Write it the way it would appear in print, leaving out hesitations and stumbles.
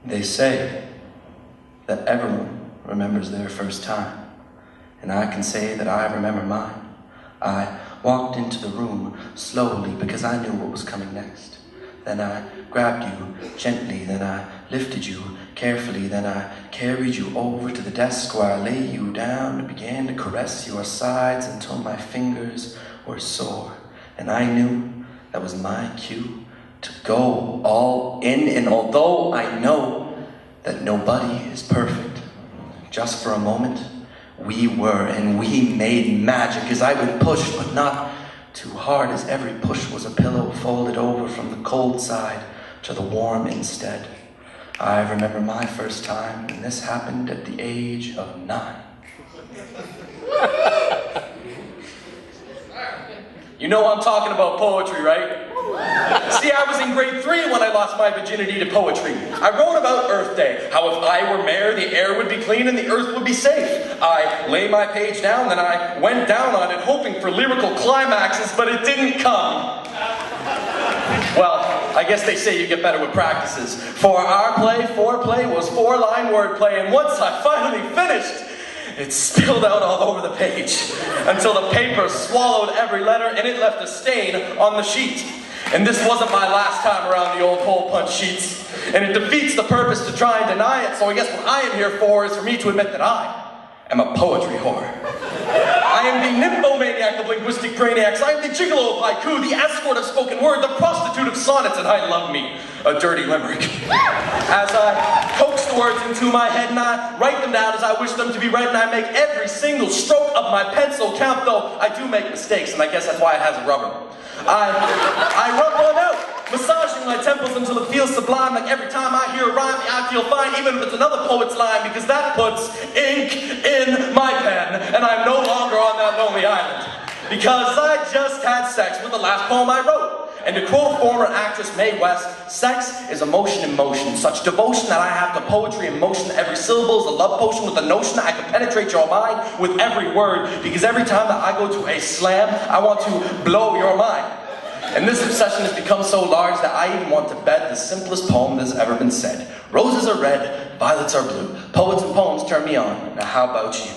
They say that everyone remembers their first time, and I can say that I remember mine. I walked into the room slowly because I knew what was coming next. Then I grabbed you gently, then I lifted you carefully, then I carried you over to the desk where I lay you down and began to caress your sides until my fingers were sore. And I knew that was my cue to go all in, and although I know that nobody is perfect, just for a moment, we were, and we made magic as I would push, but not too hard, as every push was a pillow folded over from the cold side to the warm instead. I remember my first time, and this happened at the age of 9. You know I'm talking about poetry, right? See, I was in grade 3 when I lost my virginity to poetry. I wrote about Earth Day, how if I were mayor, the air would be clean and the earth would be safe. I lay my page down, then I went down on it, hoping for lyrical climaxes, but it didn't come. Well, I guess they say you get better with practices. For our play, foreplay was 4-line wordplay, and once I finally finished, it spilled out all over the page until the paper swallowed every letter and it left a stain on the sheet. And this wasn't my last time around the old hole punch sheets. And it defeats the purpose to try and deny it, so I guess what I am here for is for me to admit that I am a poetry whore. I am the nymphomaniac of linguistic brainiacs. I am the gigolo of haiku, the escort of spoken word, the prostitute of sonnets, and I love me a dirty limerick. As I coax the words into my head and I write them down as I wish them to be read, and I make every single stroke of my pencil count, though I do make mistakes, and I guess that's why it has a rubber. I rub one out, massaging my temples until it feels sublime, like every time I hear a rhyme, I feel fine, even if it's another poet's line, because that puts ink in my pen, and I'm no longer on that lonely island. Because I just had sex with the last poem I wrote. And to quote former actress Mae West, sex is emotion in motion, such devotion that I have to poetry in motion. Every syllable is a love potion with the notion that I can penetrate your mind with every word, because every time that I go to a slam, I want to blow your mind. And this obsession has become so large that I even want to bet the simplest poem that has ever been said. Roses are red, violets are blue. Poets and poems turn me on. Now how about you?